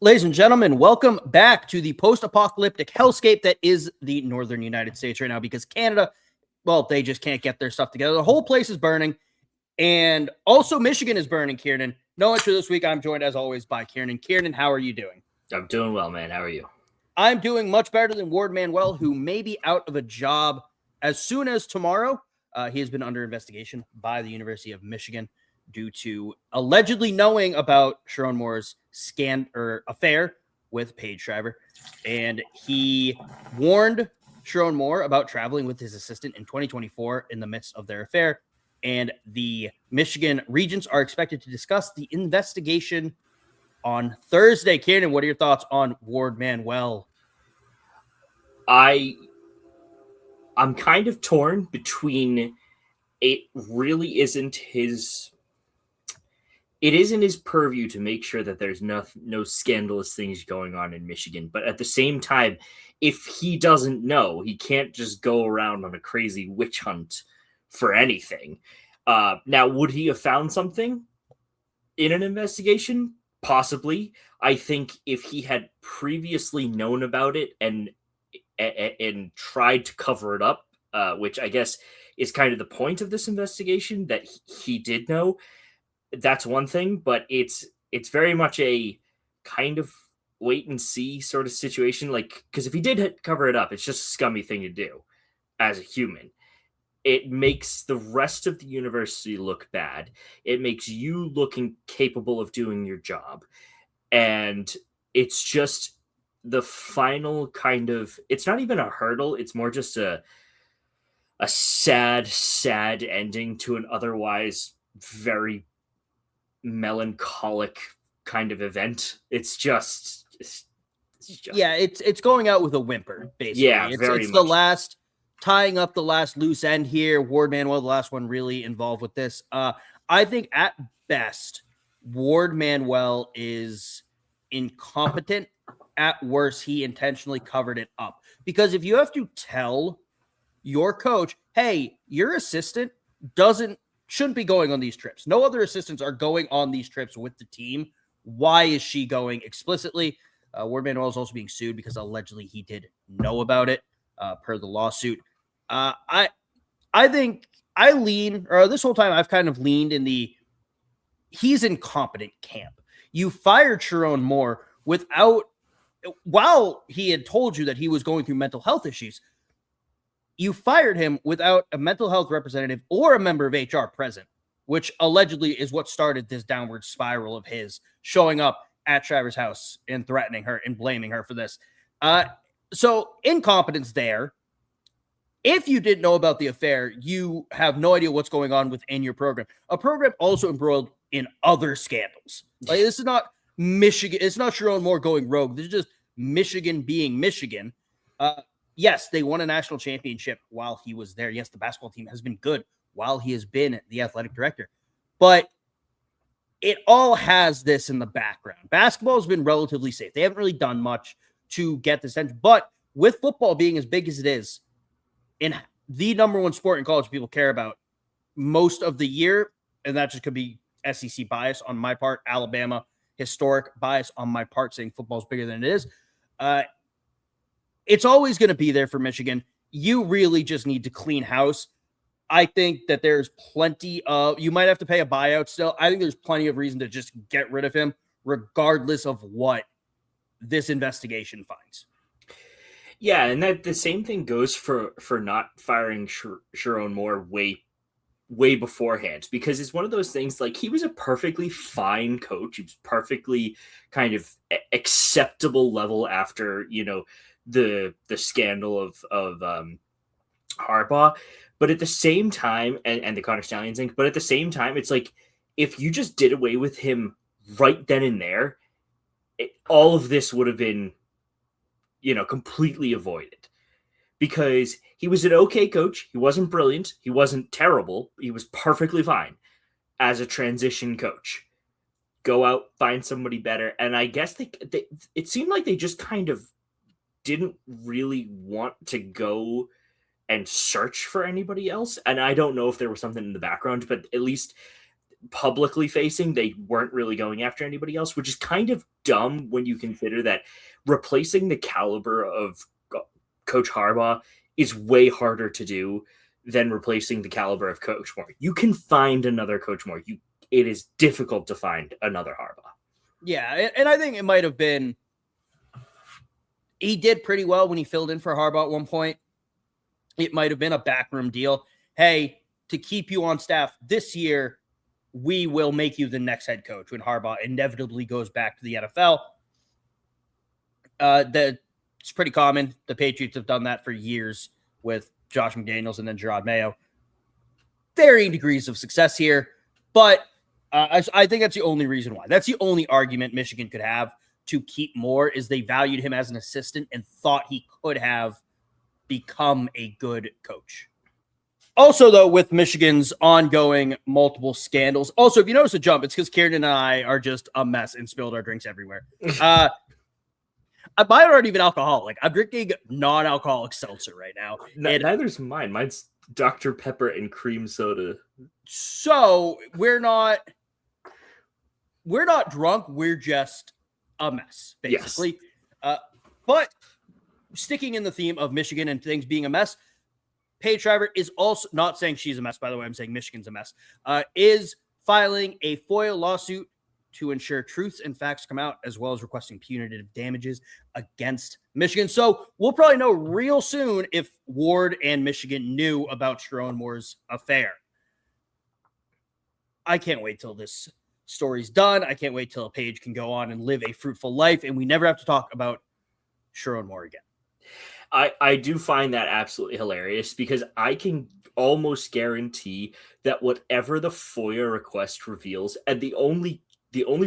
Ladies and gentlemen, welcome back to the post-apocalyptic hellscape that is the northern United States right now because Canada, well, they just can't get their stuff together. The whole place is burning, and also Michigan is burning, Kieran. No intro this week. I'm joined, as always, by Kieran. Kieran, how are you doing? I'm doing well, man. How are you? I'm doing much better than Ward Manuel, who may be out of a job as soon as tomorrow. He has been under investigation by the University of Michigan due to allegedly knowing about Sherrone Moore's affair with Paige Shriver. And he warned Sherrone Moore about traveling with his assistant in 2024 in the midst of their affair. And the Michigan Regents are expected to discuss the investigation on Thursday. Kieran, what are your thoughts on Ward Manuel? I'm kind of torn between it isn't his purview to make sure that there's no scandalous things going on in Michigan. But at the same time, if he doesn't know, he can't just go around on a crazy witch hunt for anything. Now, would he have found something in an investigation? Possibly. I think if he had previously known about it and tried to cover it up, which I guess is kind of the point of this investigation, that he did know, that's one thing, but it's very much a kind of wait and see sort of situation. Like, because if he did cover it up, it's just a scummy thing to do as a human. It makes the rest of the university look bad. It makes you look incapable of doing your job. And it's just the final kind of, it's not even a hurdle. It's more just a sad ending to an otherwise very melancholic kind of event. It's going out with a whimper, basically. Yeah, it's the last, tying up the last loose end here. Ward Manuel, the last one really involved with this. I think at best, Ward Manuel is incompetent. At worst, he intentionally covered it up. Because if you have to tell your coach, hey, your assistant shouldn't be going on these trips. No other assistants are going on these trips with the team. Why is she going explicitly? Ward Manuel is also being sued because allegedly he did know about it per the lawsuit. I think I lean, or this whole time I've kind of leaned in the he's incompetent camp. You fired Sherrone Moore while he had told you that he was going through mental health issues. You fired him without a mental health representative or a member of HR present, which allegedly is what started this downward spiral of his showing up at Shriver's house and threatening her and blaming her for this. So incompetence there. If you didn't know about the affair, you have no idea what's going on within your program. A program also embroiled in other scandals. Like, this is not Michigan. It's not Sherrone Moore going rogue. This is just Michigan being Michigan. Yes, they won a national championship while he was there. Yes, the basketball team has been good while he has been the athletic director. But it all has this in the background. Basketball has been relatively safe. They haven't really done much to get this attention. But with football being as big as it is, in the number one sport in college people care about most of the year, and that just could be SEC bias on my part, Alabama historic bias on my part, saying football is bigger than it is. It's always going to be there for Michigan. You really just need to clean house. I think that there's plenty of, you might have to pay a buyout still. I think there's plenty of reason to just get rid of him, regardless of what this investigation finds. Yeah, and that the same thing goes for not firing Sherrone Moore way beforehand, because it's one of those things, like, he was a perfectly fine coach. He was perfectly kind of acceptable level after, the scandal of Harbaugh. But at the same time, and the Connor Stallions thing, but at the same time, it's like, if you just did away with him right then and there, all of this would have been, completely avoided. Because he was an okay coach. He wasn't brilliant. He wasn't terrible. He was perfectly fine as a transition coach. Go out, find somebody better. And I guess it seemed like they just kind of didn't really want to go and search for anybody else. And I don't know if there was something in the background, but at least publicly facing. They weren't really going after anybody else, which is kind of dumb when you consider that replacing the caliber of Coach Harbaugh is way harder to do than replacing the caliber of Coach Moore. You can find another Coach Moore. It is difficult to find another Harbaugh. Yeah, and I think it might have been, he did pretty well when he filled in for Harbaugh at one point. It might have been a backroom deal. Hey, to keep you on staff this year, we will make you the next head coach when Harbaugh inevitably goes back to the NFL. It's pretty common. The Patriots have done that for years with Josh McDaniels and then Gerard Mayo. Varying degrees of success here, but I think that's the only reason why. That's the only argument Michigan could have to keep Moore, is they valued him as an assistant and thought he could have become a good coach. Also, though, with Michigan's ongoing multiple scandals. Also, if you notice a jump, it's because Kieran and I are just a mess and spilled our drinks everywhere. Mine aren't even alcoholic. I'm drinking non-alcoholic seltzer right now. Neither's mine. Mine's Dr. Pepper and cream soda. So we're not drunk. We're just a mess, basically. Yes. But sticking in the theme of Michigan and things being a mess, Paige Shriver is also, not saying she's a mess, by the way, I'm saying Michigan's a mess, is filing a FOIA lawsuit to ensure truths and facts come out, as well as requesting punitive damages against Michigan. So we'll probably know real soon if Ward and Michigan knew about Sherrone Moore's affair. I can't wait till this story's done. I can't wait till Paige can go on and live a fruitful life, and we never have to talk about Sherrone Moore again. I do find that absolutely hilarious, because I can almost guarantee that whatever the FOIA request reveals, and the only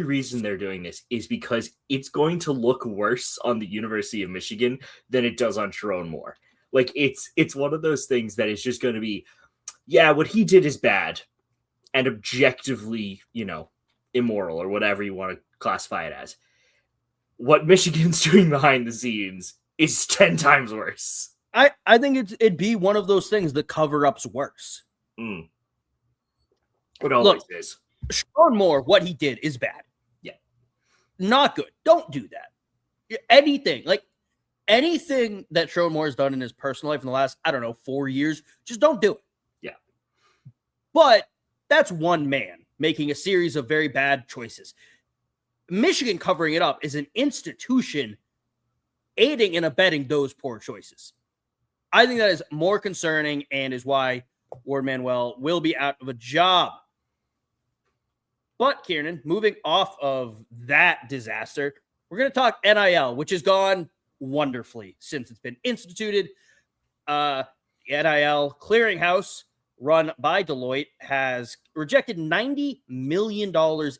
reason they're doing this is because it's going to look worse on the University of Michigan than it does on Sherrone Moore. Like, it's one of those things that is just going to be, yeah, what he did is bad and objectively, immoral, or whatever you want to classify it as. What Michigan's doing behind the scenes is 10 times worse. I think it'd be one of those things, the cover-up's worse. It always is. Sherrone Moore, what he did is bad. Yeah. Not good. Don't do that. Anything that Sherrone Moore has done in his personal life in the last, 4 years, just don't do it. Yeah. But that's one man making a series of very bad choices. Michigan covering it up is an institution aiding and abetting those poor choices. I think that is more concerning, and is why Ward Manuel will be out of a job. But, Kieran, moving off of that disaster, we're going to talk NIL, which has gone wonderfully since it's been instituted. NIL Clearinghouse, run by Deloitte, has rejected $90 million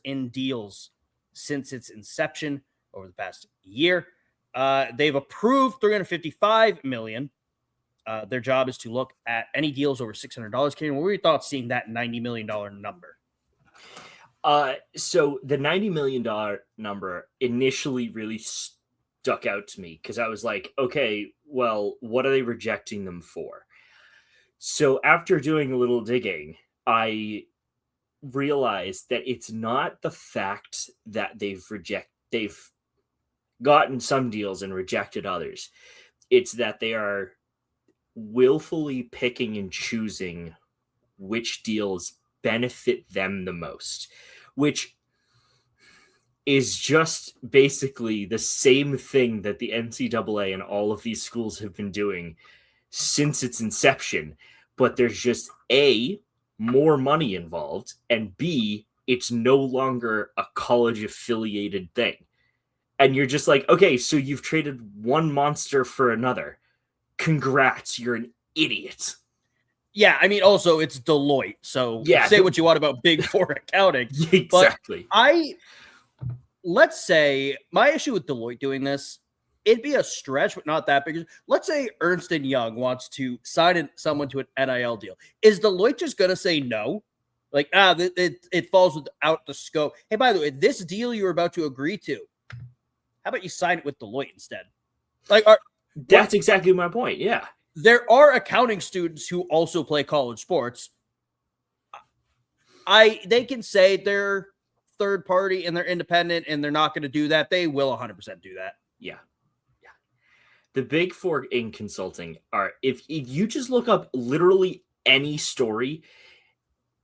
in deals since its inception over the past year. They've approved $355 million. Their job is to look at any deals over $600. Kieran, what were your thoughts seeing that $90 million number? So the $90 million number initially really stuck out to me, because I was like, okay, well, what are they rejecting them for? So after doing a little digging, I realized that it's not the fact that they've gotten some deals and rejected others. It's that they are willfully picking and choosing which deals benefit them the most, which is just basically the same thing that the NCAA and all of these schools have been doing since its inception. But there's just A, more money involved, and B, it's no longer a college affiliated thing. And you're just like, okay, so you've traded one monster for another. Congrats, you're an idiot. Yeah, I mean, also, it's Deloitte, so say what you want about Big Four accounting. Exactly. But let's say, my issue with Deloitte doing this, it'd be a stretch, but not that big. Let's say Ernst & Young wants to sign someone to an NIL deal. Is Deloitte just going to say no? Like, it falls without the scope. Hey, by the way, this deal you're about to agree to, how about you sign it with Deloitte instead? That's exactly my point, yeah. There are accounting students who also play college sports. they can say they're third party and they're independent and they're not going to do that. They will 100% do that. Yeah. The big four in consulting are, if you just look up literally any story,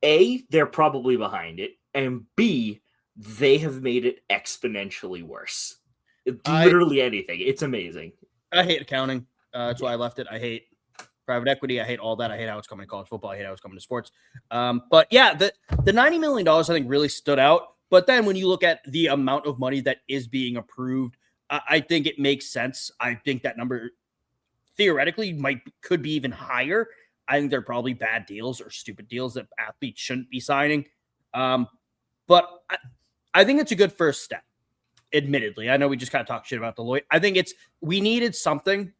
A, they're probably behind it, and B, they have made it exponentially worse. Literally anything. It's amazing. I hate accounting. That's why I left it. I hate private equity. I hate all that. I hate how it's coming to college football. I hate how it's coming to sports. But yeah, the $90 million I think really stood out. But then when you look at the amount of money that is being approved, I think it makes sense. I think that number theoretically could be even higher. I think they're probably bad deals or stupid deals that athletes shouldn't be signing. But I think it's a good first step. Admittedly, I know we just kind of talked shit about Deloitte. I think we needed something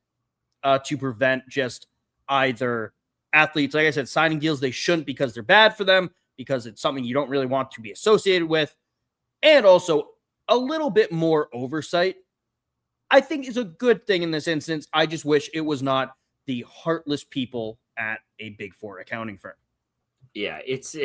to prevent just either athletes, like I said, signing deals they shouldn't because they're bad for them, because it's something you don't really want to be associated with, and also a little bit more oversight. I think is a good thing in this instance. I just wish it was not the heartless people at a Big Four accounting firm. Yeah, it's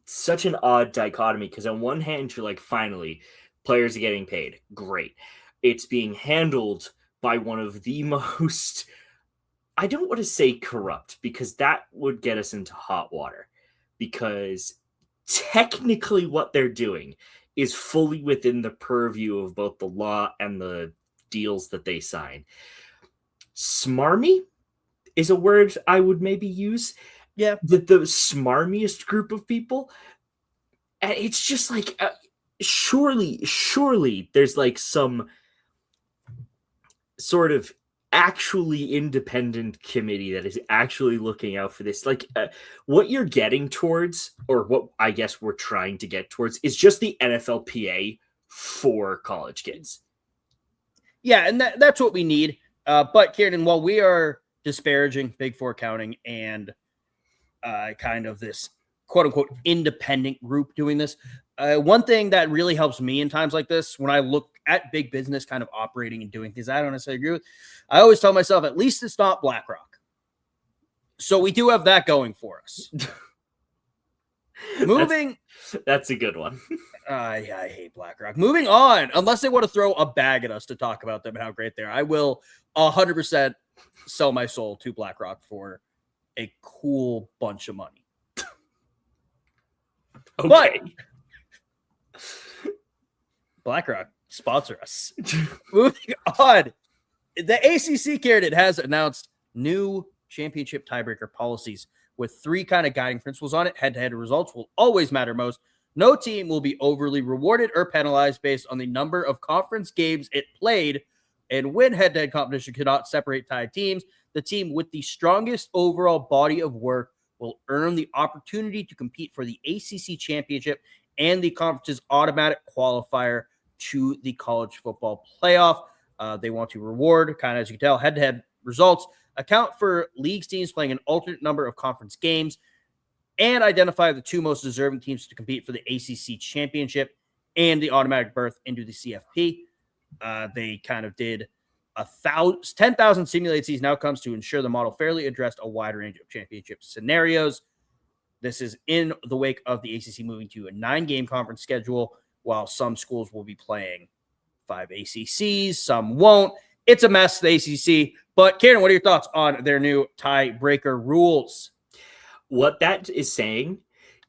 such an odd dichotomy, because on one hand you're like, finally, players are getting paid. Great. It's being handled by one of the most, I don't want to say corrupt, because that would get us into hot water, because technically what they're doing is fully within the purview of both the law and the deals that they sign. Smarmy is a word I would maybe use. Yeah. The smarmiest group of people. And it's just like, surely there's like some sort of actually independent committee that is actually looking out for this. Like what you're getting towards, or what I guess we're trying to get towards, is just the NFLPA for college kids. Yeah, and that's what we need. But Kieran, while we are disparaging Big Four accounting and kind of this quote unquote independent group doing this, one thing that really helps me in times like this, when I look at big business kind of operating and doing things I don't necessarily agree with, I always tell myself, at least it's not BlackRock. So we do have that going for us. Moving. That's a good one. I hate BlackRock. Moving on, unless they want to throw a bag at us to talk about them and how great they are, I will 100% sell my soul to BlackRock for a cool bunch of money. Okay. But BlackRock, sponsor us. Moving on, the ACC candidate has announced new championship tiebreaker policies with 3 kind of guiding principles on it. Head-to-head results will always matter most. No team will be overly rewarded or penalized based on the number of conference games it played. And when head-to-head competition cannot separate tied teams, the team with the strongest overall body of work will earn the opportunity to compete for the ACC championship and the conference's automatic qualifier to the college football playoff. They want to reward, kind of as you can tell, head-to-head results, account for leagues teams playing an alternate number of conference games, and identify the 2 most deserving teams to compete for the ACC championship and the automatic berth into the CFP. They kind of did 10,000 simulated season outcomes to ensure the model fairly addressed a wide range of championship scenarios. This is in the wake of the ACC moving to a 9-game conference schedule, while some schools will be playing 5 ACCs, some won't. It's a mess, the ACC. But Karen, what are your thoughts on their new tiebreaker rules? What that is saying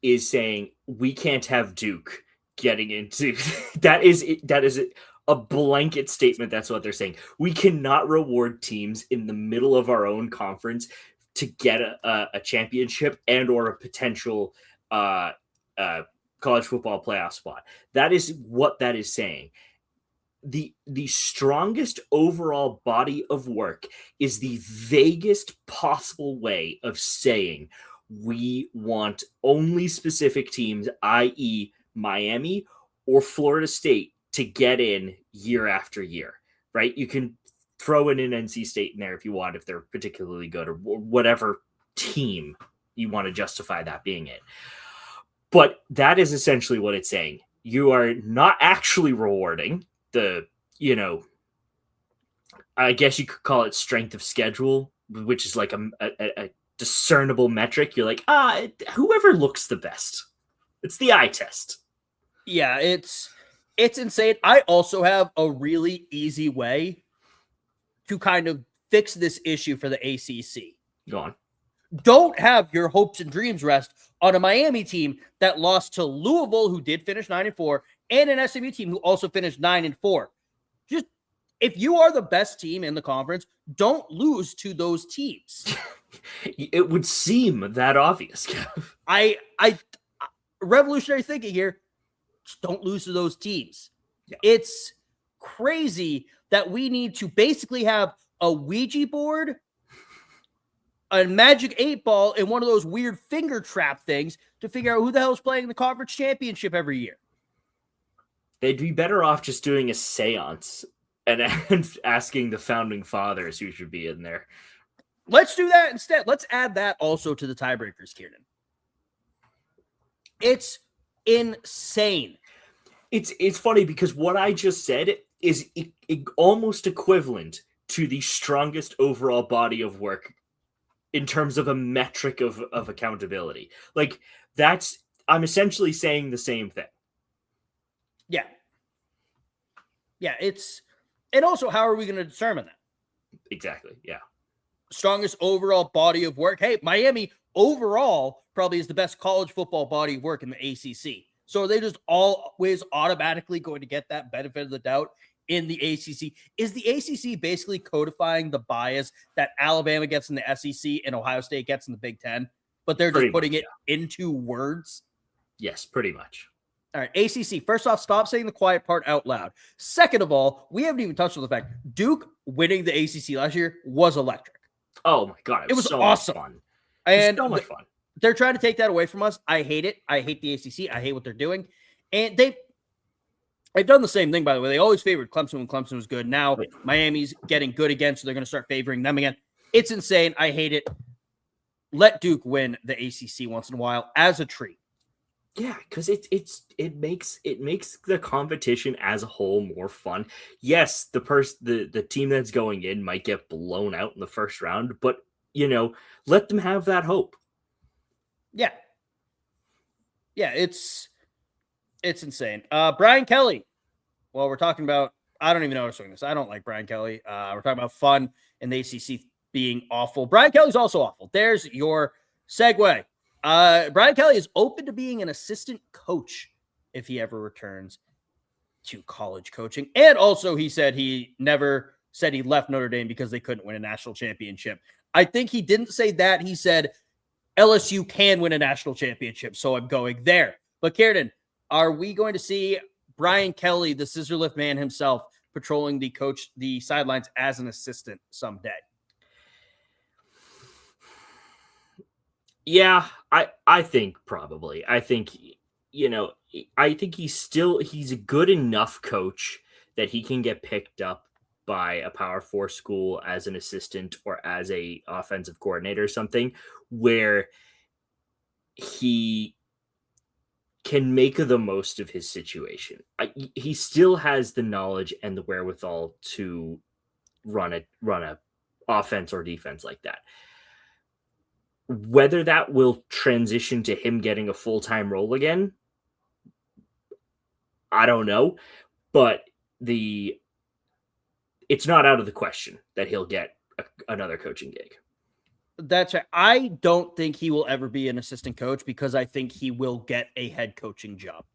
we can't have Duke getting into that is a blanket statement. That's what they're saying. We cannot reward teams in the middle of our own conference to get a championship and or a potential college football playoff spot. That is what that is saying. The strongest overall body of work is the vaguest possible way of saying we want only specific teams, i.e. Miami or Florida State, to get in year after year, right? You can throw in an NC State in there if you want, if they're particularly good, or whatever team you want to justify that being it. But that is essentially what it's saying. You are not actually rewarding the, I guess you could call it strength of schedule, which is like a discernible metric. You're like, whoever looks the best. It's the eye test. Yeah, it's insane. I also have a really easy way to kind of fix this issue for the ACC. Go on. Don't have your hopes and dreams rest on a Miami team that lost to Louisville, who did finish 9-4, and an SMU team who also finished 9-4. Just, if you are the best team in the conference, don't lose to those teams. It would seem that obvious. I revolutionary thinking here. Just don't lose to those teams. Yeah. It's crazy that we need to basically have a Ouija board, a magic 8-ball, and one of those weird finger trap things to figure out who the hell is playing the conference championship every year. They'd be better off just doing a seance and asking the founding fathers who should be in there. Let's do that instead. Let's add that also to the tiebreakers, Kieran. It's insane. It's funny because what I just said is almost equivalent to the strongest overall body of work in terms of a metric of accountability. Like, I'm essentially saying the same thing. Yeah. Yeah, and also, how are we going to determine that? Exactly, yeah. Strongest overall body of work. Hey, Miami overall probably is the best college football body of work in the ACC. So are they just always automatically going to get that benefit of the doubt in the ACC? Is the ACC basically codifying the bias that Alabama gets in the SEC and Ohio State gets in the Big Ten, but they're just putting it into words? Yes, pretty much. All right, ACC. First off, stop saying the quiet part out loud. Second of all, we haven't even touched on the fact Duke winning the ACC last year was electric. Oh my God. It was so awesome. Much fun. And so much fun. They're trying to take that away from us. I hate it. I hate the ACC. I hate what they're doing. And they've done the same thing, by the way. They always favored Clemson when Clemson was good. Now Miami's getting good again, so they're going to start favoring them again. It's insane. I hate it. Let Duke win the ACC once in a while as a treat. Yeah, because it makes the competition as a whole more fun. Yes, the team that's going in might get blown out in the first round, but let them have that hope. Yeah. Yeah, it's insane. Brian Kelly. Well, we're talking about, I don't even know what I'm doing this. I don't like Brian Kelly. We're talking about fun and the ACC being awful. Brian Kelly's also awful. There's your segue. Brian Kelly is open to being an assistant coach if he ever returns to college coaching. And also he said he never said he left Notre Dame because they couldn't win a national championship. I think he didn't say that. He said LSU can win a national championship, so I'm going there. But Kieran, are we going to see Brian Kelly, the scissor lift man himself, patrolling the sidelines as an assistant someday? Yeah, I think probably. I think, I think he's a good enough coach that he can get picked up by a Power 4 school as an assistant or as a offensive coordinator or something where he can make the most of his situation. He still has the knowledge and the wherewithal to run a offense or defense like that. Whether that will transition to him getting a full-time role again, I don't know, but it's not out of the question that he'll get another coaching gig. That's right. I don't think he will ever be an assistant coach because I think he will get a head coaching job.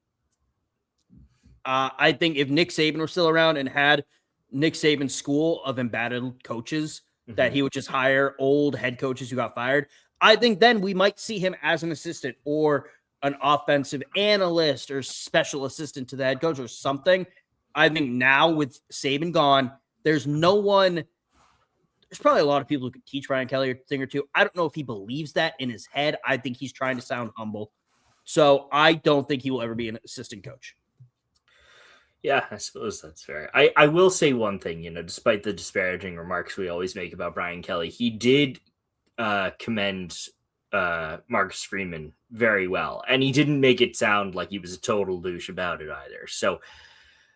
I think if Nick Saban were still around and had Nick Saban's school of embattled coaches, that he would just hire old head coaches who got fired, I think then we might see him as an assistant or an offensive analyst or special assistant to the head coach or something. I think now with Saban gone, there's no one. There's probably a lot of people who could teach Brian Kelly a thing or two. I don't know if he believes that in his head. I think he's trying to sound humble. So I don't think he will ever be an assistant coach. Yeah, I suppose that's fair. I will say one thing, despite the disparaging remarks we always make about Brian Kelly, he did commend Marcus Freeman very well. And he didn't make it sound like he was a total douche about it either. So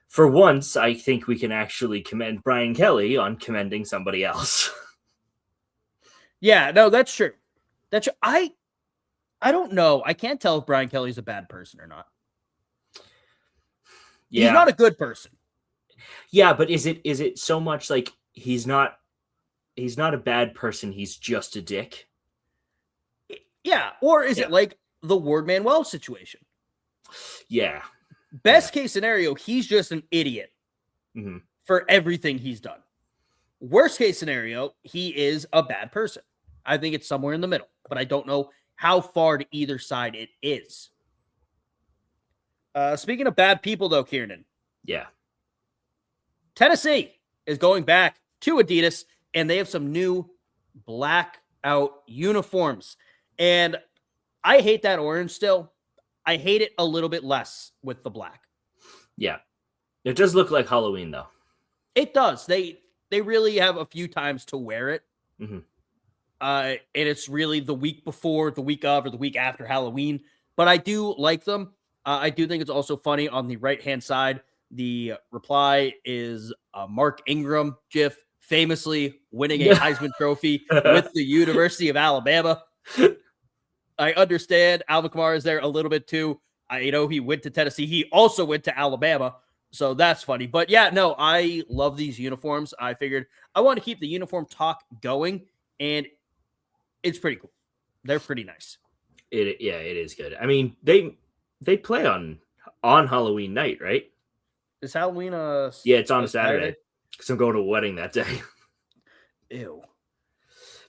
for once, I think we can actually commend Brian Kelly on commending somebody else. Yeah, no, that's true. I don't know. I can't tell if Brian Kelly's a bad person or not. Yeah. He's not a good person. Yeah, but is it so much like he's not a bad person, he's just a dick? Yeah, or is it like the Ward Manuel situation? Yeah. Best case scenario, he's just an idiot for everything he's done. Worst case scenario, he is a bad person. I think it's somewhere in the middle, but I don't know how far to either side it is. Speaking of bad people, though, Kieran. Yeah. Tennessee is going back to Adidas, and they have some new blackout uniforms. And I hate that orange still. I hate it a little bit less with the black. Yeah. It does look like Halloween, though. It does. They really have a few times to wear it. And it's really the week before, the week of, or the week after Halloween. But I do like them. I do think it's also funny on the right-hand side. The reply is Mark Ingram GIF famously winning a Heisman Trophy with the University of Alabama. I understand Alvin Kamara is there a little bit too. He went to Tennessee. He also went to Alabama. So that's funny. But yeah, no, I love these uniforms. I figured I want to keep the uniform talk going, and it's pretty cool. They're pretty nice. It is good. I mean, they play on Halloween night, right? Is Halloween yeah, it's on Saturday. Because I'm going to a wedding that day. Ew.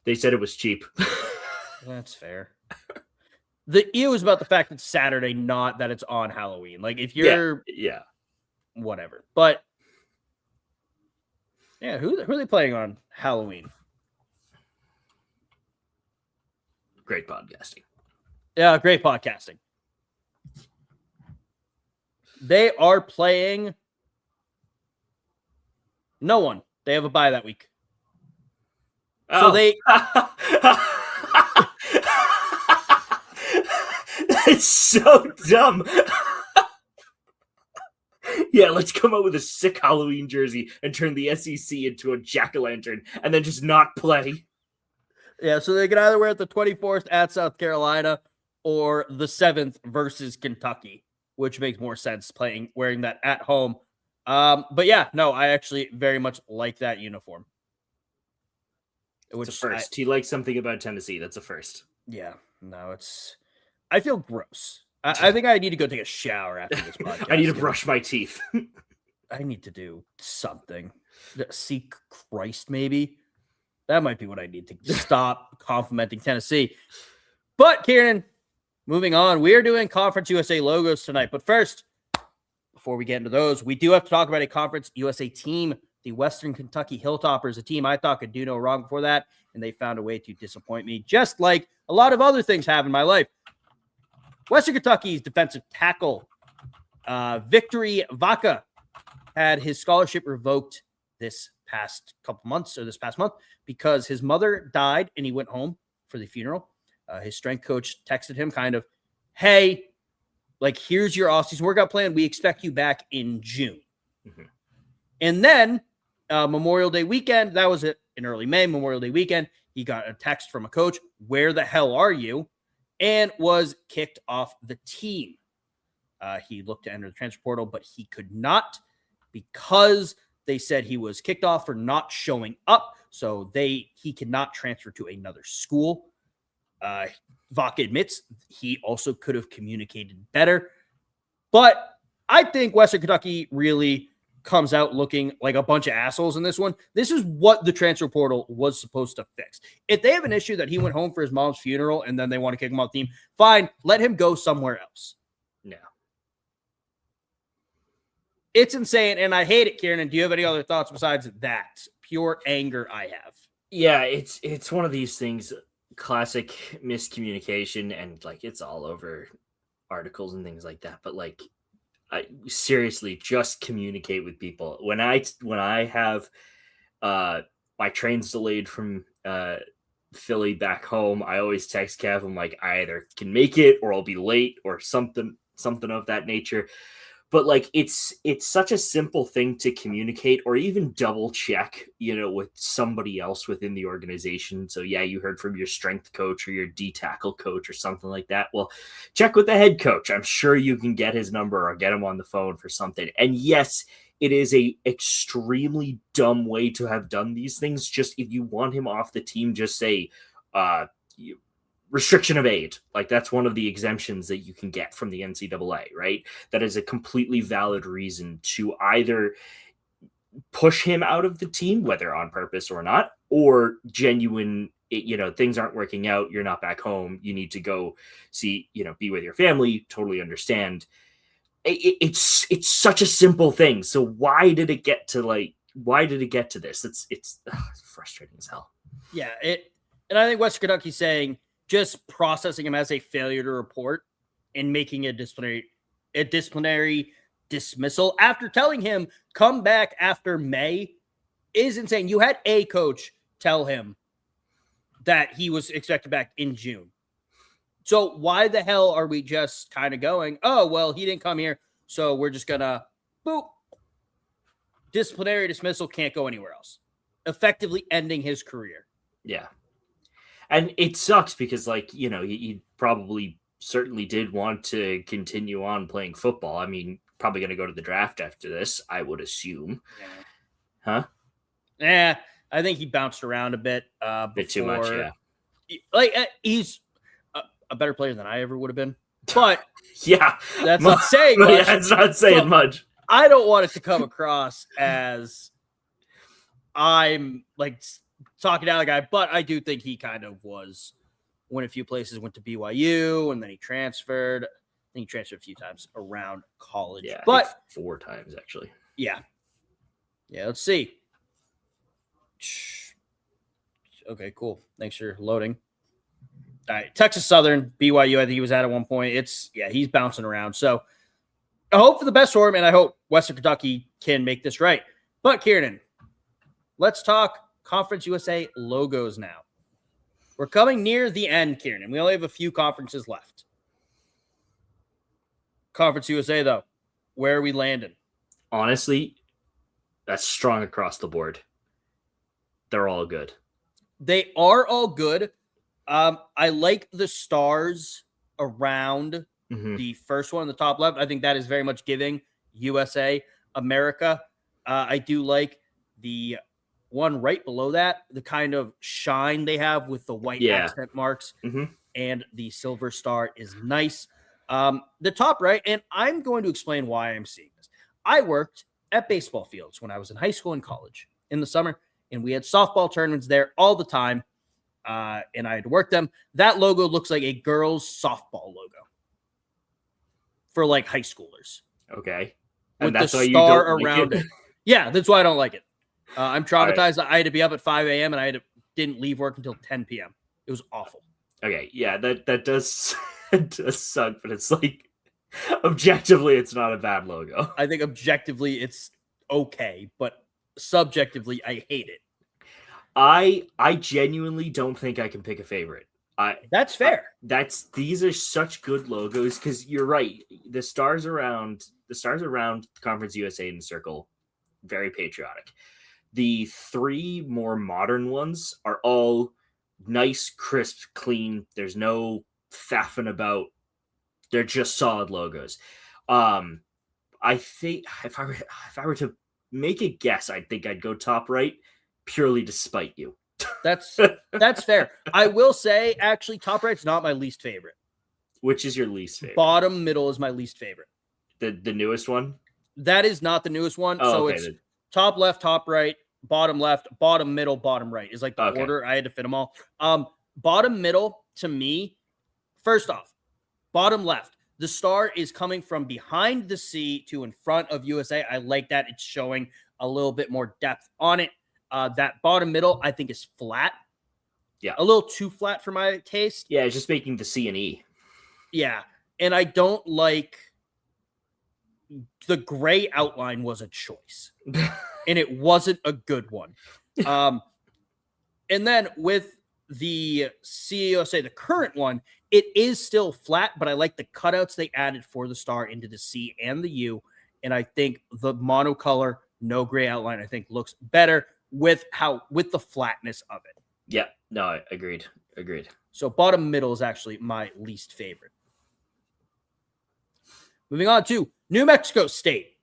They said it was cheap. That's fair. The ew is about the fact that it's Saturday, not that it's on Halloween. Like if you're whatever. But yeah, who are they playing on Halloween? Great podcasting. Yeah, great podcasting. They are playing no one. They have a bye that week. So they That's so dumb. Yeah, let's come up with a sick Halloween jersey and turn the SEC into a jack-o'-lantern and then just not play. Yeah, so they can either wear it the 24th at South Carolina or the 7th versus Kentucky, which makes more sense wearing that at home. But yeah, no, I actually very much like that uniform. It's a first. He likes something about Tennessee. That's a first. Yeah, no, I feel gross. I think I need to go take a shower after this podcast. I need to brush my teeth. I need to do something. Seek Christ, maybe. That might be what I need to stop complimenting Tennessee. But, Kieran, moving on. We are doing Conference USA logos tonight. But first, before we get into those, we do have to talk about a Conference USA team. The Western Kentucky Hilltoppers, a team I thought could do no wrong before that, and they found a way to disappoint me, just like a lot of other things have in my life. Western Kentucky's defensive tackle, Victory Vaca, had his scholarship revoked this past month, because his mother died and he went home for the funeral. His strength coach texted him kind of, hey, like, here's your off-season workout plan. We expect you back in June. And then Memorial Day weekend, that was it in early May, Memorial Day weekend, he got a text from a coach, where the hell are you? And was kicked off the team. He looked to enter the transfer portal, but he could not because they said he was kicked off for not showing up. So he cannot transfer to another school. Vaca admits he also could have communicated better. But I think Western Kentucky really comes out looking like a bunch of assholes in this one. This is what the transfer portal was supposed to fix. If they have an issue that he went home for his mom's funeral and then they want to kick him off the team, fine, let him go somewhere else. No. It's insane, and I hate it, Kieran. Do you have any other thoughts besides that? Pure anger I have. Yeah, it's one of these things, classic miscommunication, and like it's all over articles and things like that, but like seriously, just communicate with people. When I have my trains delayed from Philly back home, I always text Kev. I'm like, I either can make it or I'll be late or something of that nature. but like it's such a simple thing to communicate or even double check, with somebody else within the organization. So yeah, you heard from your strength coach or your D tackle coach or something like that. Well, check with the head coach. I'm sure you can get his number or get him on the phone for something. And yes, it is a extremely dumb way to have done these things. Just if you want him off the team, just say restriction of aid. Like that's one of the exemptions that you can get from the NCAA, right? That is a completely valid reason to either push him out of the team, whether on purpose or not, or genuine, things aren't working out. You're not back home. You need to go see, be with your family. Totally understand. It's such a simple thing. So why did it get to this? It's frustrating as hell. Yeah. And I think Western Kentucky's saying just processing him as a failure to report and making a disciplinary dismissal after telling him come back after May is insane. You had a coach tell him that he was expected back in June. So why the hell are we just kind of going, oh, well, he didn't come here, so we're just going to, boop, disciplinary dismissal, can't go anywhere else, effectively ending his career. Yeah. And it sucks because, he probably certainly did want to continue on playing football. I mean, probably going to go to the draft after this, I would assume. Yeah. Huh? Yeah, I think he bounced around a bit. Bit too much, yeah. He's a better player than I ever would have been. But yeah, that's not saying much. Yeah, it's not saying much. I don't want it to come across as I'm talking down the guy, but I do think he kind of went a few places, went to BYU, and then he transferred. I think he transferred a few times around college. Yeah, but 4 times actually. Yeah. Yeah, let's see. Okay, cool. Thanks for loading. All right, Texas Southern, BYU, I think he was at one point. He's bouncing around. So I hope for the best for him, and I hope Western Kentucky can make this right. But, Kieran, let's talk Conference USA logos now. We're coming near the end, Kieran, and we only have a few conferences left. Conference USA, though, where are we landing? Honestly, that's strong across the board. They're all good. They are all good. I like the stars around the first one on the top left. I think that is very much giving USA, America. I do like the one right below that, the kind of shine they have with the white accent marks, and the silver star is nice. The top right, and I'm going to explain why I'm seeing this. I worked at baseball fields when I was in high school and college in the summer, and we had softball tournaments there all the time, and I had to work them. That logo looks like a girls' softball logo for high schoolers. Okay. And with the star around it. Yeah, that's why I don't like it. I'm traumatized. Right. I had to be up at 5 a.m. and I didn't leave work until 10 p.m. It was awful. Okay, yeah, that does, does suck, but it's objectively, it's not a bad logo. I think objectively it's okay, but subjectively, I hate it. I genuinely don't think I can pick a favorite. That's fair. These are such good logos because you're right. The stars around Conference USA in the circle, very patriotic. The 3 more modern ones are all nice, crisp, clean. There's no faffing about. They're just solid logos. I think if I were to make a guess, I think I'd go top right, purely to spite you. That's fair. I will say, actually, top right's not my least favorite. Which is your least favorite? Bottom middle is my least favorite. The newest one? That is not the newest one. Oh, so okay. It's top left, top right, bottom left, bottom middle, bottom right is the order. I had to fit them all. Bottom middle, to me, first off, bottom left, the star is coming from behind the C to in front of USA. I like that. It's showing a little bit more depth on it. That bottom middle, I think, is flat. Yeah. A little too flat for my taste. Yeah, it's just making the C and E. Yeah. And I don't like the gray outline was a choice. And it wasn't a good one. And then with the CUSA, the current one, it is still flat, but I like the cutouts they added for the star into the C and the U. And I think the monocolor, no gray outline, I think looks better with the flatness of it. Yeah, no, agreed. So bottom middle is actually my least favorite. Moving on to New Mexico State.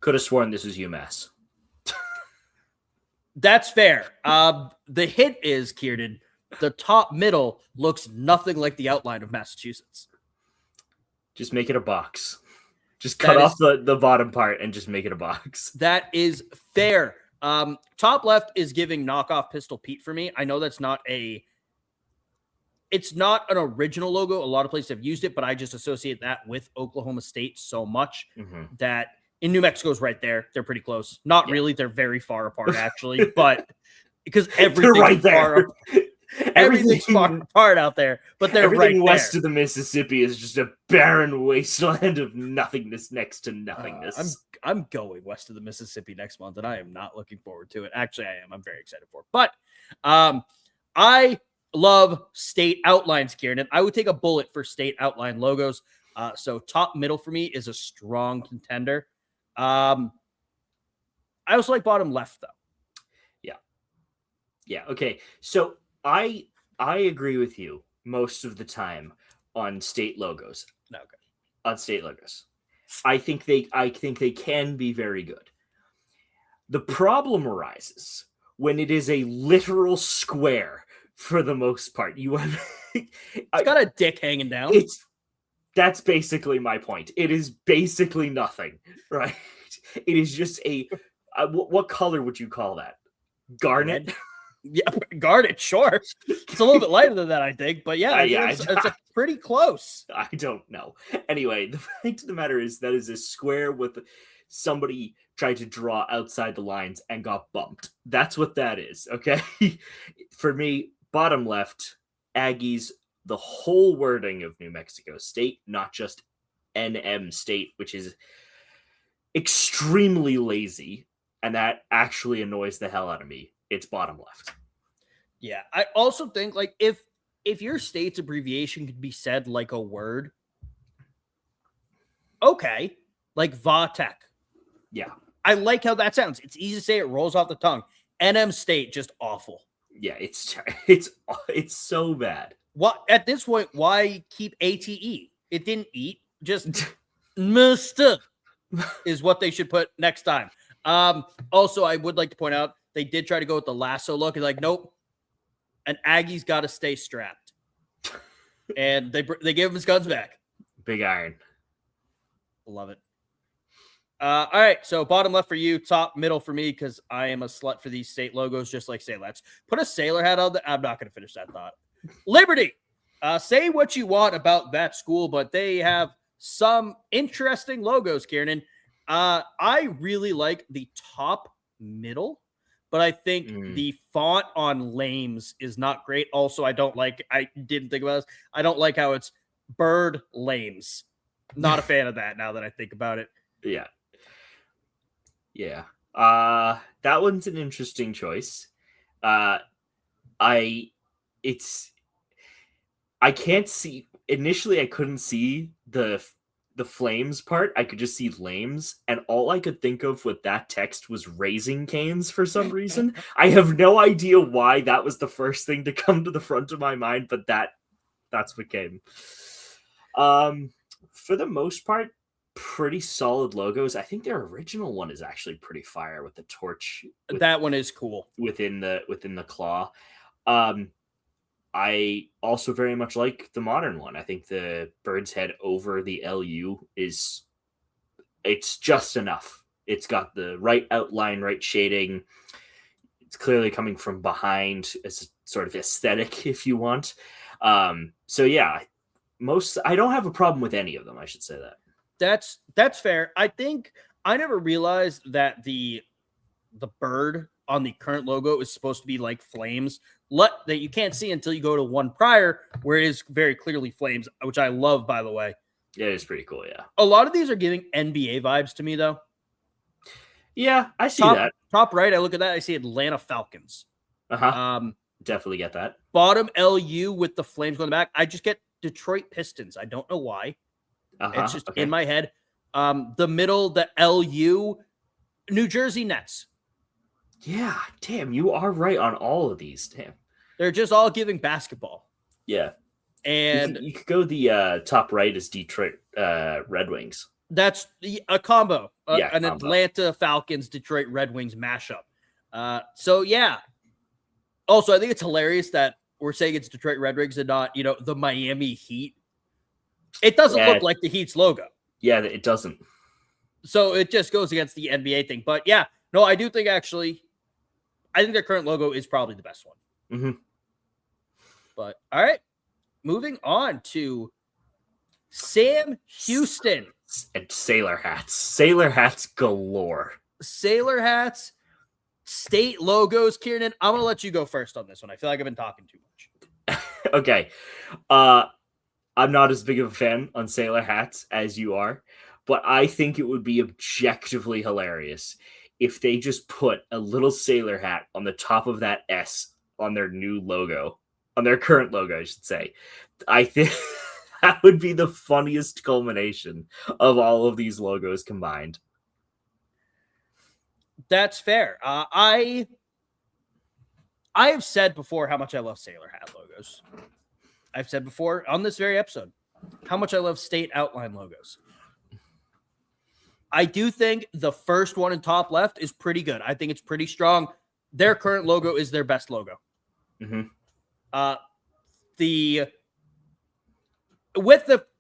Could have sworn this was UMass. That's fair. The hint is, Kieran, the top middle looks nothing like the outline of Massachusetts. Just make it a box. Just cut off the bottom part and just make it a box. That is fair. Top left is giving knockoff Pistol Pete for me. I know that's not it's not an original logo. A lot of places have used it, but I just associate that with Oklahoma State so much that in New Mexico's right there. They're pretty close. Not really. They're very far apart, actually, but because everything's right there. Everything's far apart out there, but they're everything right west there. of the Mississippi is just a barren wasteland of nothingness next to nothingness. I'm going west of the Mississippi next month, and I am not looking forward to it. Actually, I am. I'm very excited for it. But I love state outlines, Kieran, and I would take a bullet for state outline logos. So top middle for me is a strong contender. I also like bottom left, though. Yeah. Okay. So I agree with you most of the time on state logos. Okay. On state logos, I think they can be very good. The problem arises when it is a literal square for the most part. You have it's got a dick hanging down. That's basically my point. It is basically nothing, right? It is just a what color would you call that? Garnet. Red. Yeah, garnet, sure. It's a little bit lighter than that, I think. But yeah, it's pretty close. I don't know. Anyway, the fact of the matter is that is a square with somebody tried to draw outside the lines and got bumped. That's what that is, okay? For me, bottom left, Aggies, the whole wording of New Mexico State, not just NM State, which is extremely lazy, and that actually annoys the hell out of me. It's bottom left. Yeah, I also think like if your state's abbreviation could be said like a word, okay, like VATEC. Yeah, I like how that sounds. It's easy to say. It rolls off the tongue. NM State, just awful. Yeah, it's so bad. What at this point? Why keep ATE? It didn't eat. Just Mister is what they should put next time. Also, I would like to point out they did try to go with the lasso look. It's like, nope. An Aggie's got to stay strapped. And they gave him his guns back. Big iron. Love it. All right, so bottom left for you, top middle for me, because I am a slut for these state logos, just like say let's put a sailor hat on. I'm not going to finish that thought. Liberty. Say what you want about that school, but they have some interesting logos, Kieran. I really like the top middle, but I think the font on Lames is not great. Also, I didn't think about this. I don't like how it's bird Lames. Not a fan of that now that I think about it. Yeah. That one's an interesting choice. I can't see initially. I couldn't see the flames part. I could just see lames, and all I could think of with that text was Raising Canes for some reason. I have no idea why that was the first thing to come to the front of my mind, but that's what came. For the most part, pretty solid logos. I think their original one is actually pretty fire with the torch. That one is cool within the claw. I also very much like the modern one. I think the bird's head over the LU it's just enough. It's got the right outline, right shading. It's clearly coming from behind as a sort of aesthetic, if you want. So yeah, I don't have a problem with any of them. I should say that. That's fair. I think I never realized that the bird on the current logo is supposed to be like flames that you can't see until you go to one prior where it is very clearly flames, which I love, by the way. Yeah, it's pretty cool. Yeah. A lot of these are giving NBA vibes to me though. Yeah, I see that. Top right, I look at that. I see Atlanta Falcons. Definitely get that. Bottom LU with the flames going back. I just get Detroit Pistons. I don't know why. It's just in my head. The middle, the LU, New Jersey Nets. Yeah, damn, you are right on all of these. Damn. They're just all giving basketball. Yeah. And you could go the top right is Detroit Red Wings. That's a combo. Yeah, an combo. Atlanta Falcons, Detroit Red Wings mashup. So, yeah. Also, I think it's hilarious that we're saying it's Detroit Red Wings and not, the Miami Heat. It doesn't look like the Heat's logo. Yeah, it doesn't. So it just goes against the NBA thing. But yeah, no, I do think actually, I think their current logo is probably the best one. Mm-hmm. But all right, moving on to Sam Houston. And sailor hats. Sailor hats galore. Sailor hats, state logos. Kieran, I'm going to let you go first on this one. I feel like I've been talking too much. Okay. I'm not as big of a fan on sailor hats as you are, but I think it would be objectively hilarious if they just put a little sailor hat on the top of that S on their new logo, on their current logo, I should say. I think that would be the funniest culmination of all of these logos combined. That's fair. I have said before how much I love sailor hat logos. I've said before on this very episode how much I love state outline logos. I do think the first one in top left is pretty good. I think it's pretty strong. Their current logo is their best logo. Mm-hmm.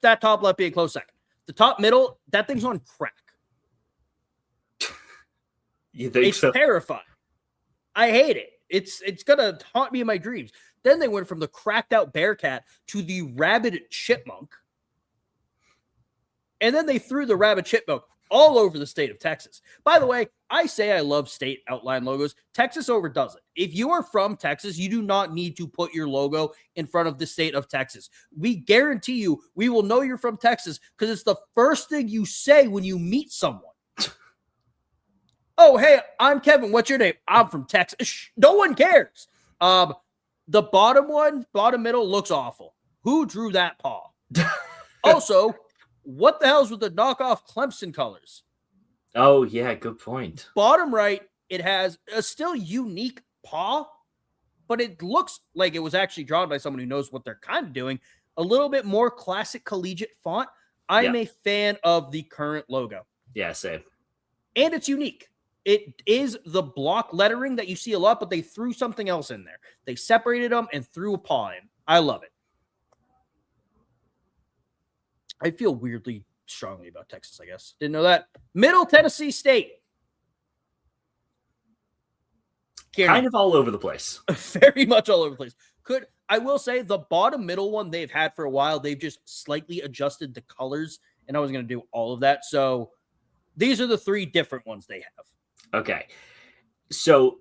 That top left being close second. The top middle, that thing's on crack. You think it's so? terrifying. I hate it. It's gonna haunt me in my dreams. Then they went from the cracked out Bearcat to the rabid chipmunk. And then they threw the rabid chipmunk all over the state of Texas. By the way, I say I love state outline logos. Texas overdoes it. If you are from Texas, you do not need to put your logo in front of the state of Texas. We guarantee you we will know you're from Texas because it's the first thing you say when you meet someone. Oh, hey, I'm Kevin. What's your name? I'm from Texas. Shh, no one cares. The bottom middle looks awful. Who drew that paw? Also, what the hell's with the knockoff Clemson colors? Oh, yeah, good point. Bottom right, it has a still unique paw, but it looks like it was actually drawn by someone who knows what they're kind of doing. A little bit more classic collegiate font. I'm a fan of the current logo. Yeah, same. And it's unique. It is the block lettering that you see a lot, but they threw something else in there. They separated them and threw a paw in. I love it. I feel weirdly strongly about Texas, I guess. Didn't know that. Middle Tennessee State. Kind of all over the place. Very much all over the place. I will say the bottom middle one they've had for a while, they've just slightly adjusted the colors, and I was going to do all of that. So these are the three different ones they have. Okay. So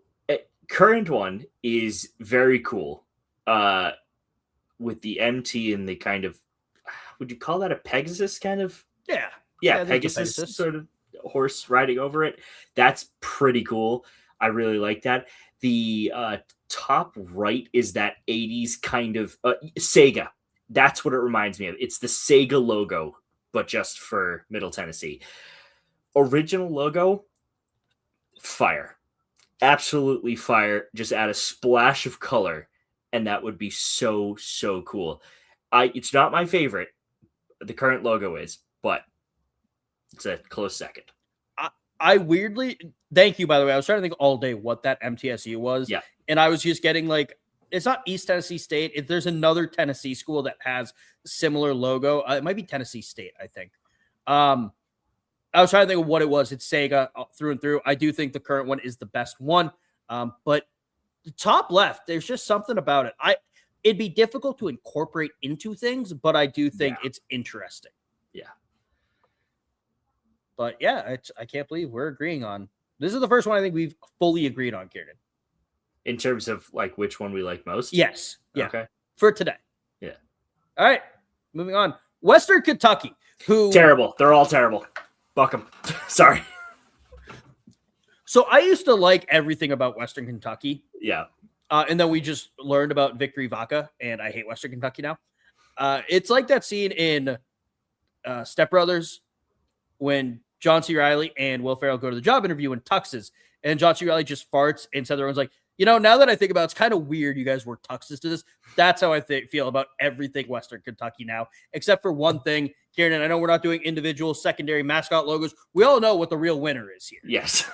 current one is very cool. With the MT and the kind of, would you call that a Pegasus kind of? Yeah, Pegasus sort of horse riding over it. That's pretty cool. I really like that. The top right is that 80s kind of Sega. That's what it reminds me of. It's the Sega logo, but just for Middle Tennessee. Original logo, fire. Absolutely fire. Just add a splash of color, and that would be so, so cool. It's not my favorite. The current logo is, but it's a close second. I weirdly, thank you, by the way. I was trying to think all day what that MTSU was. Yeah. And I was just getting like, it's not East Tennessee State. There's another Tennessee school that has similar logo. It might be Tennessee State, I think. I was trying to think of what it was. It's Sega through and through. I do think the current one is the best one. But the top left, there's just something about it. It'd be difficult to incorporate into things, but I do think it's interesting. Yeah. But yeah, I can't believe we're agreeing on. This is the first one I think we've fully agreed on, Kieran. In terms of like which one we like most? Yes. Yeah. Okay. For today. Yeah. All right. Moving on. Western Kentucky. Terrible. They're all terrible. Fuck them. Sorry. So I used to like everything about Western Kentucky. Yeah. And then we just learned about Victory Vodka, and I hate Western Kentucky now. It's like that scene in Step Brothers when John C. Reilly and Will Ferrell go to the job interview in tuxes, and John C. Reilly just farts inside the room. Like, now that I think about it, it's kind of weird you guys wore tuxes to this. That's how I feel about everything Western Kentucky now, except for one thing, Kieran, and I know we're not doing individual secondary mascot logos. We all know what the real winner is here. Yes.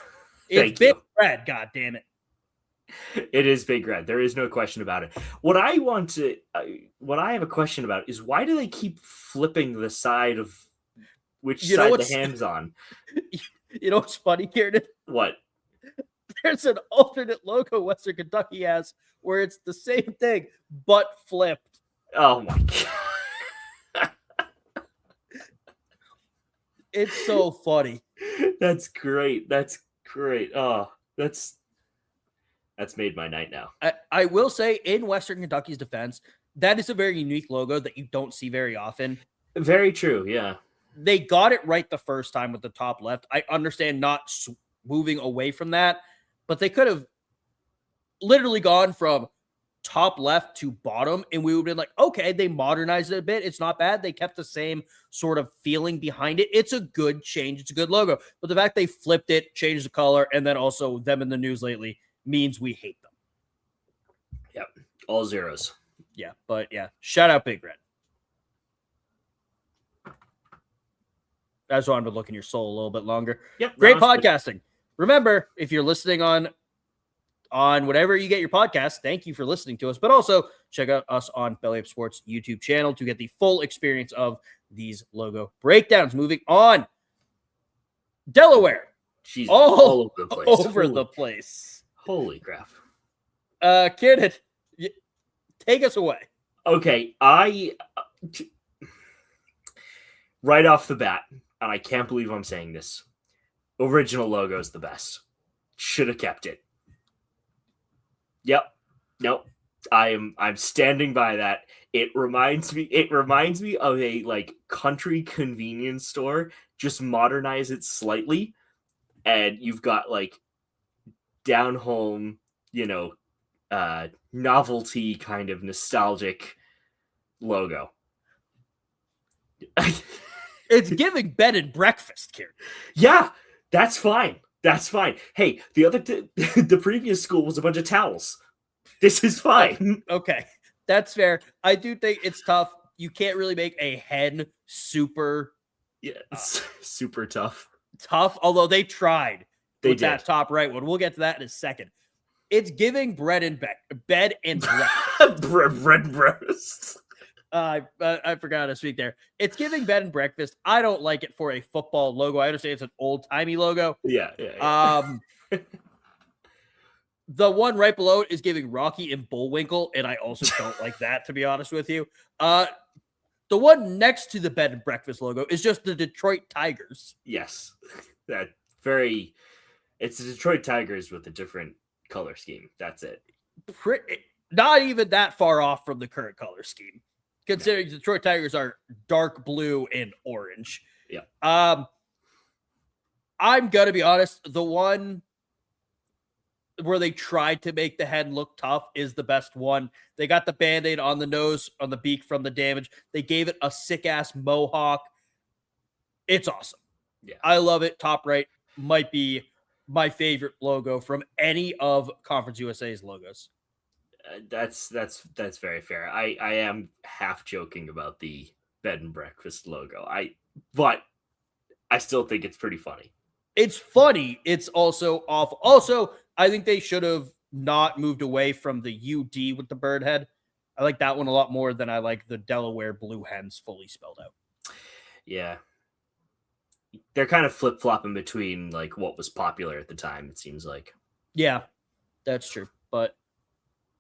It's Big Red, God damn it. It is Big Red. There is no question about it. What I have a question about is why do they keep flipping the side of which side the hand's on? You know what's funny, Kieran? What? There's an alternate logo Western Kentucky has where it's the same thing, but flipped. Oh my God. It's so funny. That's great. That's great. Oh, that's made my night now. I will say, in Western Kentucky's defense, that is a very unique logo that you don't see very often. Very true, yeah. They got it right the first time with the top left. I understand not moving away from that, but they could have literally gone from top left to bottom, and we would have been like, okay, they modernized it a bit. It's not bad. They kept the same sort of feeling behind it. It's a good change. It's a good logo. But the fact they flipped it, changed the color, and then also them in the news lately means we hate them. Yep. All zeros. Yeah. But yeah, shout out Big Red. That's why I'm looking your soul a little bit longer. Yep. Great podcasting. Remember, if you're listening on whatever you get your podcast, thank you for listening to us. But also check out us on Belly Up Sports YouTube channel to get the full experience of these logo breakdowns. Moving on. Delaware. She's all over the place. Over the place. Holy crap. Kieran, take us away. Okay, right off the bat, and I can't believe I'm saying this, original logo is the best. Should have kept it. Yep. Nope. I'm standing by that. It reminds me of a country convenience store. Just modernize it slightly, and you've got down home, novelty kind of nostalgic logo. It's giving bed and breakfast, Kieran. Yeah, that's fine. That's fine. Hey, the previous school was a bunch of towels. This is fine. Okay, that's fair. I do think it's tough. You can't really make a hen super super tough. Although they tried. They with did. That top right one. We'll get to that in a second. It's giving bed and breakfast. breakfast. I forgot to speak there. It's giving bed and breakfast. I don't like it for a football logo. I understand it's an old-timey logo. Yeah. The one right below it is giving Rocky and Bullwinkle, and I also don't like that, to be honest with you. The one next to the bed and breakfast logo is just the Detroit Tigers. Yes. It's the Detroit Tigers with a different color scheme. That's it. Not even that far off from the current color scheme, considering the Detroit Tigers are dark blue and orange. Yeah. I'm going to be honest. The one where they tried to make the head look tough is the best one. They got the Band-Aid on the nose, on the beak from the damage. They gave it a sick-ass mohawk. It's awesome. Yeah. I love it. Top right might be my favorite logo from any of Conference USA's logos. That's very fair. I am half joking about the bed and breakfast logo. But I still think it's pretty funny. It's funny. It's also awful. Also, I think they should have not moved away from the UD with the bird head. I like that one a lot more than I like the Delaware blue hens fully spelled out. Yeah. They're kind of flip-flopping between what was popular at the time, it seems like. Yeah, that's true. But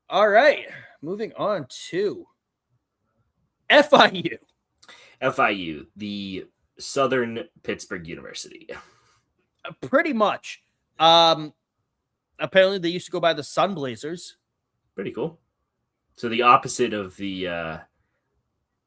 all right, moving on to FIU. FIU, the Southern Pittsburgh University. Pretty much. Apparently they used to go by the Sun Blazers. Pretty cool. So the opposite of the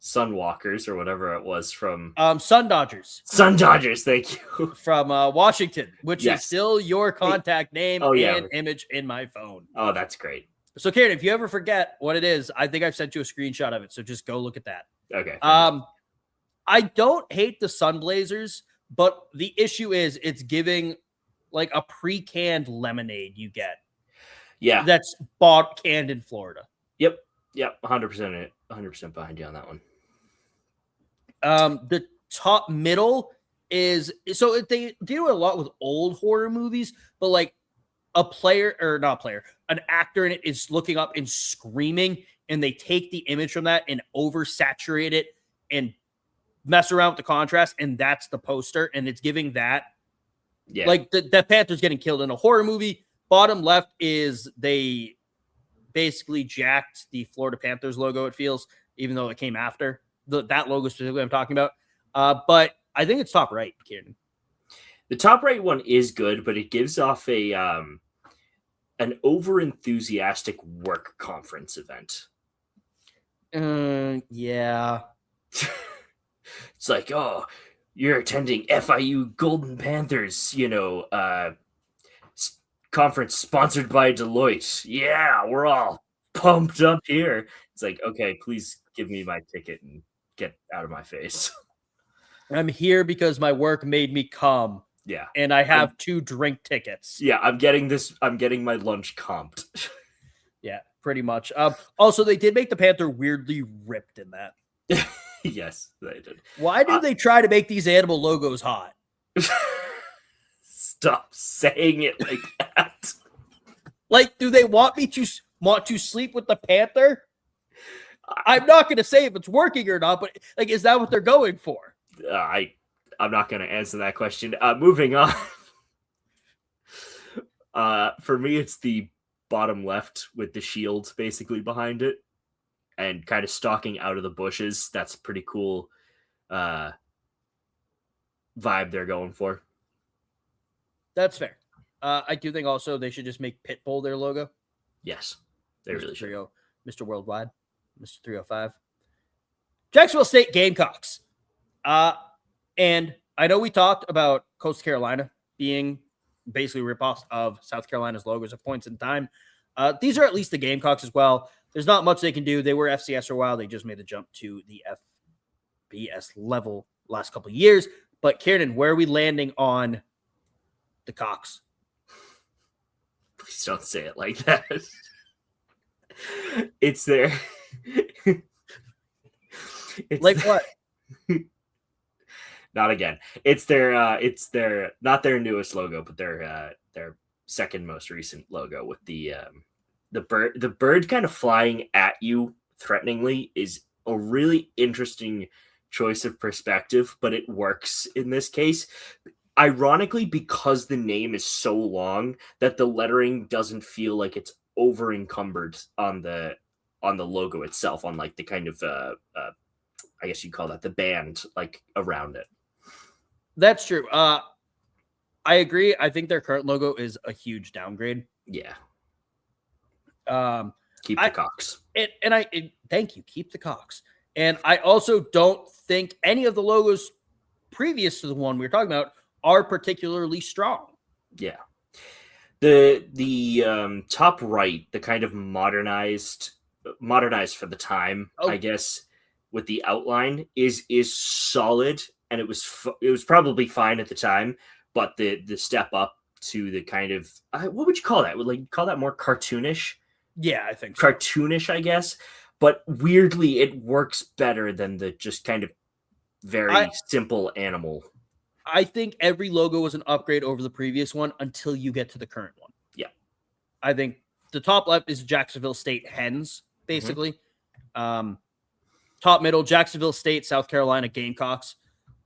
Sunwalkers or whatever it was from Sun Dodgers. Sun Dodgers, thank you. From Washington, which Yes. is still your contact name and image in my phone. Oh, that's great. So Karen, if you ever forget what it is, I think I've sent you a screenshot of it. So just go look at that. Okay. I don't hate the Sun Blazers, But the issue is it's giving like a pre-canned lemonade you get. Yeah. That's bought canned in Florida. Yep. 100%. 100% behind you on that one. The top middle is so they do a lot with old horror movies, but like an actor in it is looking up and screaming, and they take the image from that and oversaturate it and mess around with the contrast, and that's the poster, and it's giving that. Yeah. Like the Panther's getting killed in a horror movie. Bottom left is they basically jacked the Florida Panthers logo, it feels, even though it came after. That logo specifically I'm talking about. But I think it's top right, Kieran. The top right one is good, but it gives off an over-enthusiastic work conference event. Yeah. It's like, oh, you're attending FIU Golden Panthers, conference sponsored by Deloitte. Yeah, we're all pumped up here. It's like, okay, please give me my ticket and get out of my face. I'm here because my work made me come. Yeah. And I have 2 drink tickets. Yeah, I'm getting my lunch comped. Yeah, pretty much. Also, they did make the Panther weirdly ripped in that. Yes, they did. Why do they try to make these animal logos hot? Stop saying it like that. Like, do they want me to sleep with the Panther? I'm not going to say if it's working or not, but like, is that what they're going for? I'm not going to answer that question. Moving on. For me, it's the bottom left with the shield basically behind it and kind of stalking out of the bushes. That's pretty cool vibe they're going for. That's fair. I do think also they should just make Pitbull their logo. Yes, they really should. Mr. Worldwide, Mr. 305. Jacksonville State Gamecocks. And I know we talked about Coastal Carolina being basically ripoffs of South Carolina's logos at points in time. These are at least the Gamecocks as well. There's not much they can do. They were FCS for a while. They just made the jump to the FBS level last couple of years. But Kieran, where are we landing on the Cocks? Please don't say it like that. It's their... what? Not again. It's their not their newest logo, but their second most recent logo with the bird kind of flying at you threateningly is a really interesting choice of perspective, but it works in this case. Ironically, because the name is so long that the lettering doesn't feel like it's over encumbered on the logo itself, on like the kind of I guess you'd call that the band like around it. That's true. I agree. I think their current logo is a huge downgrade. Yeah. Keep the Cocks. Thank you. Keep the Cocks. And I also don't think any of the logos previous to the one we were talking about are particularly strong. Yeah. The top right, the kind of modernized for the time, I guess, with the outline is solid, and it was probably fine at the time, but the step up to the kind of what would you call that? Would like call that more cartoonish? Yeah, I think so. Cartoonish, I guess. But weirdly, it works better than the just kind of very simple animal. I think every logo was an upgrade over the previous one until you get to the current one. Yeah. I think the top left is Jacksonville State Hens, basically. Mm-hmm. Top middle, Jacksonville State, South Carolina Gamecocks.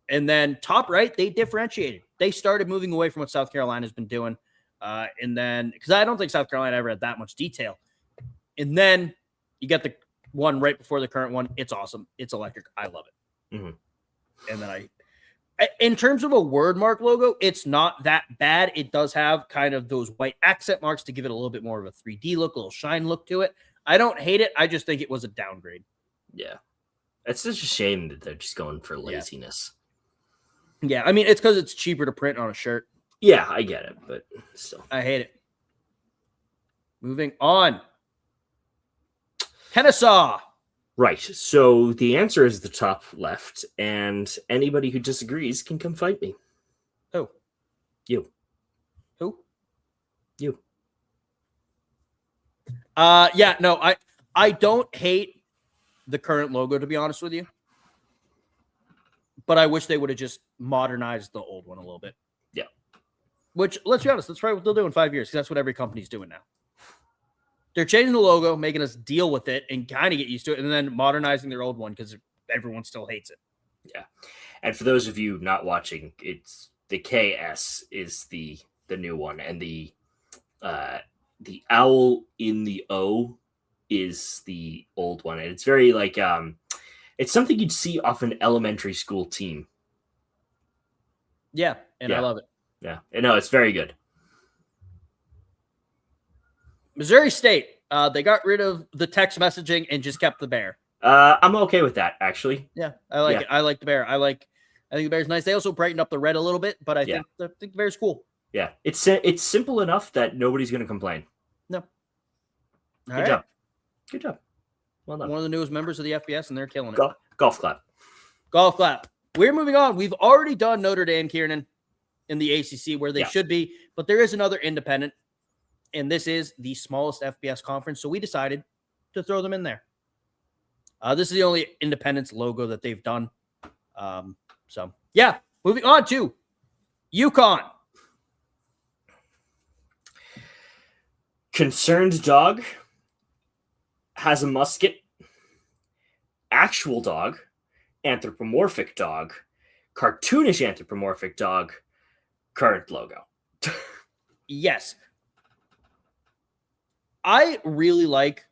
And then top right, they differentiated. They started moving away from what South Carolina's been doing. And then, because I don't think South Carolina ever had that much detail. And then you get the one right before the current one. It's awesome. It's electric. I love it. Mm-hmm. And then in terms of a word mark logo, it's not that bad. It does have kind of those white accent marks to give it a little bit more of a 3D look, a little shine look to it. I don't hate it. I just think it was a downgrade. Yeah. It's such a shame that they're just going for laziness. Yeah. I mean, it's because it's cheaper to print on a shirt. Yeah, I get it, but still. I hate it. Moving on. Kennesaw. Right. So the answer is the top left, and anybody who disagrees can come fight me. You. Who? You. Yeah, no, I don't hate the current logo, to be honest with you. But I wish they would have just modernized the old one a little bit. Yeah. Which, let's be honest, that's probably what they'll do in 5 years, because that's what every company's doing now. They're changing the logo, making us deal with it and kind of get used to it, and then modernizing their old one because everyone still hates it. Yeah. And for those of you not watching, it's the KS is the new one, and the owl in the O is the old one. And it's very like it's something you'd see off an elementary school team. Yeah, and I love it. Yeah. No, it's very good. Missouri State, they got rid of the text messaging and just kept the bear. I'm okay with that, actually. Yeah, I like it. I like the bear. I think the bear's nice. They also brightened up the red a little bit, but I think the bear's cool. Yeah, it's simple enough that nobody's going to complain. No. Good job. Good job. Well done. One of the newest members of the FBS, and they're killing it. Golf clap. Golf clap. We're moving on. We've already done Notre Dame, Kieran, in the ACC where they should be, but there is another independent, and this is the smallest FBS conference, so we decided to throw them in there. This is the only independence logo that they've done. So, yeah, moving on to Yukon. Concerned dog has a musket. Actual dog, anthropomorphic dog, cartoonish anthropomorphic dog, current logo. Yes. I really like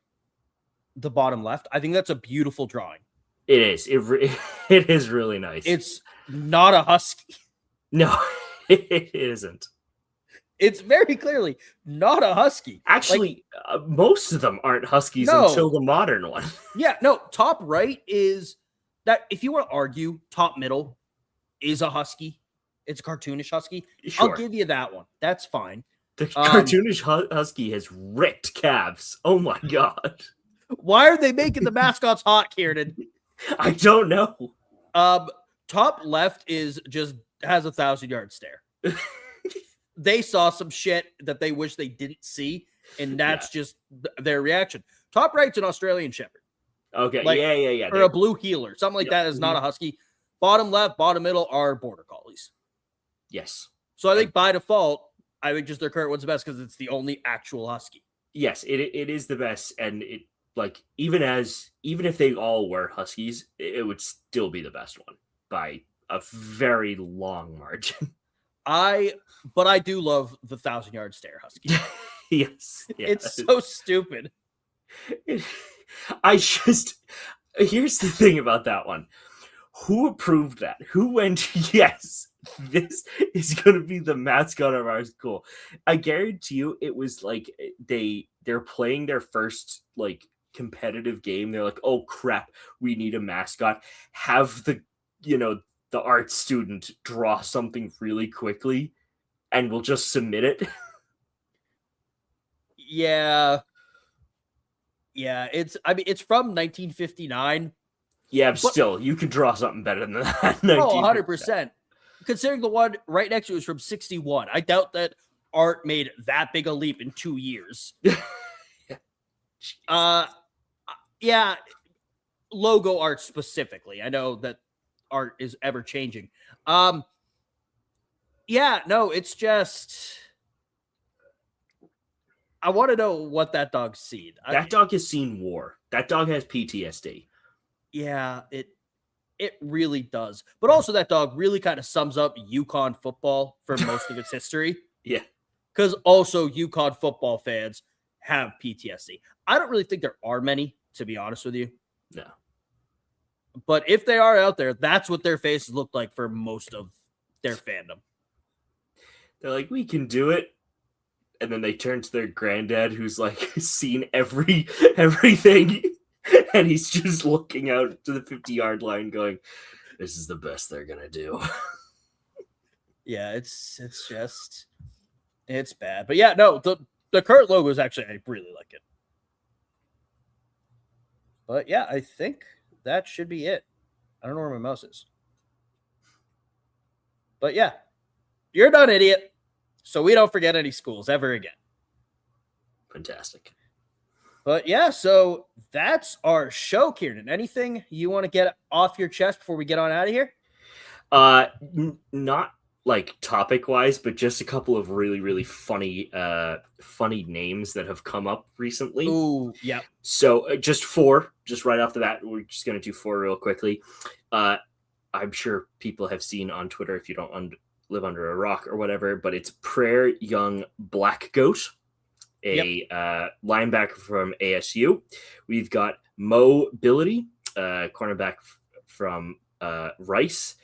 the bottom left. I think that's a beautiful drawing. It is. It is really nice. It's not a husky. No, it isn't. It's very clearly not a husky. Actually, most of them aren't huskies until the modern one. Yeah, no, top right is that if you want to argue, top middle is a husky. It's a cartoonish husky. Sure. I'll give you that one. That's fine. The cartoonish husky has ripped calves. Oh my God. Why are they making the mascots hot, Kieran? I don't know. Top left is just has a 1,000-yard stare. They saw some shit that they wish they didn't see, and that's just their reaction. Top right's an Australian Shepherd. Okay, yeah. Or a blue heeler. Something like that is not a husky. Bottom left, bottom middle are border collies. Yes. So I think by default, I think just their current one's the best because it's the only actual husky. Yes, it is the best, and it like even if they all were huskies, it would still be the best one by a very long margin. But I do love the 1,000-yard stare husky. Yes. Yeah. It's so stupid. Here's the thing about that one. Who approved that? Who went, yes, this is going to be the mascot of our school? I guarantee you it was like they're playing their first like competitive game. They're like, oh crap, we need a mascot. Have the art student draw something really quickly and we'll just submit it. Yeah, it's from 1959. Yeah, but still, you could draw something better than that. Oh, 100%. Considering the one right next to it is from 61. I doubt that art made that big a leap in 2 years. Yeah, logo art specifically. I know that art is ever changing. Yeah, no, it's just I want to know what that dog's seen. That dog has seen war. That dog has PTSD. Yeah, it really does. But also that dog really kind of sums up Yukon football for most of its history. Yeah. Because also Yukon football fans have PTSD. I don't really think there are many, to be honest with you. No. But if they are out there, that's what their faces look like for most of their fandom. They're like, we can do it. And then they turn to their granddad who's like seen everything. And he's just looking out to the 50-yard line going, this is the best they're going to do. Yeah, it's bad. But yeah, no, the current logo is actually, I really like it. But yeah, I think that should be it. I don't know where my mouse is. But yeah, you're done, idiot. so we don't forget any schools ever again. Fantastic. But yeah, so that's our show, Kieran. Anything you want to get off your chest before we get on out of here? Not like topic wise, but just a couple of really, really funny names that have come up recently. Ooh, yeah. So just right off the bat, we're just going to do 4 real quickly. I'm sure people have seen on Twitter, if you don't live under a rock or whatever, but it's Prayer Young Blackgoat, a linebacker from ASU. We've got Mobility, cornerback from Rice.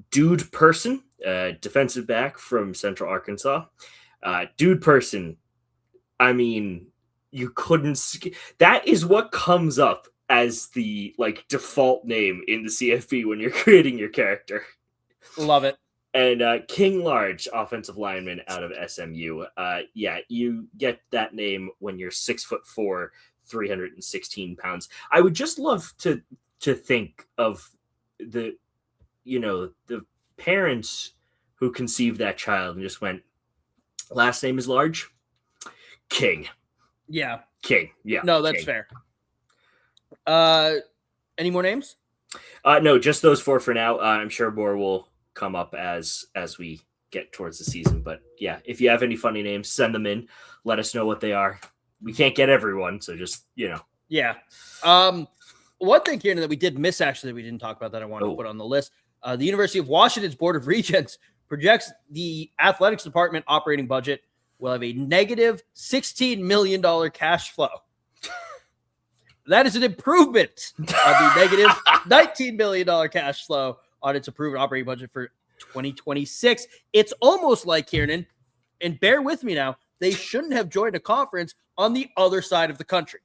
Dude Person, defensive back from Central Arkansas. Dude Person, I mean, you couldn't... That is what comes up as the default name in the CFP when you're creating your character. Love it. And King Large, offensive lineman out of SMU. You get that name when you're 6'4", 316 pounds. I would just love to think of the parents who conceived that child and just went, last name is Large, King. Yeah. King. Yeah. No, that's King. fair. Any more names? No, just those 4 for now. I'm sure more will come up as we get towards the season. But yeah, if you have any funny names, send them in. Let us know what they are. We can't get everyone, so just, Yeah. One thing here that we did miss, actually, that we didn't talk about that I wanted to put on the list. The University of Washington's Board of Regents projects the athletics department operating budget will have a negative $16 million cash flow. That is an improvement of the negative $19 million cash flow on its approved operating budget for 2026. It's almost like, Kieran, and bear with me now, they shouldn't have joined a conference on the other side of the country.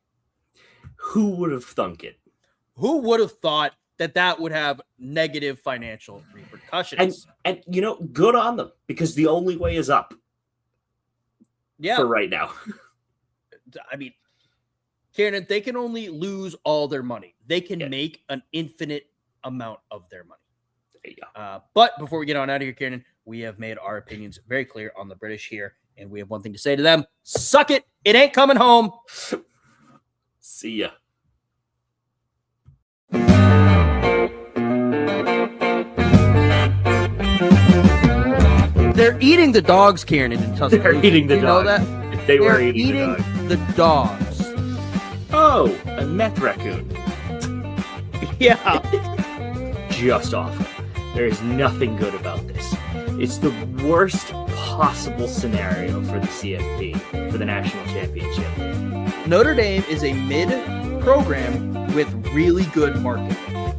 Who would have thunk it? Who would have thought that would have negative financial repercussions? And good on them, because the only way is up. Yeah. For right now. I mean, Kieran, they can only lose all their money. They can make an infinite amount of their money. There you go. But before we get on out of here, Kieran, we have made our opinions very clear on the British here, and we have one thing to say to them. Suck it. It ain't coming home. See ya. They're eating the dogs, Kieran, in Tuscaloosa. They're eating the dogs. You know that? They were They're eating the dogs. Oh, a meth raccoon. Yeah. Just awful. There is nothing good about this. It's the worst possible scenario for the CFP, for the national championship. Notre Dame is a mid-program with really good marketing.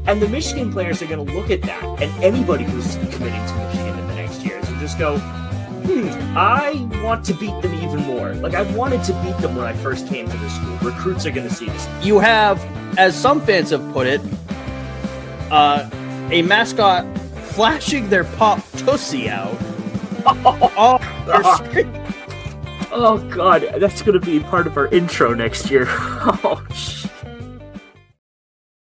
And the Michigan players are going to look at that, and anybody who's committing to Michigan in the next years will just go, I want to beat them even more. I wanted to beat them when I first came to the school. Recruits are going to see this. You have, as some fans have put it, a mascot flashing their pop tussie out. Oh, God, that's going to be part of our intro next year. Oh, shit.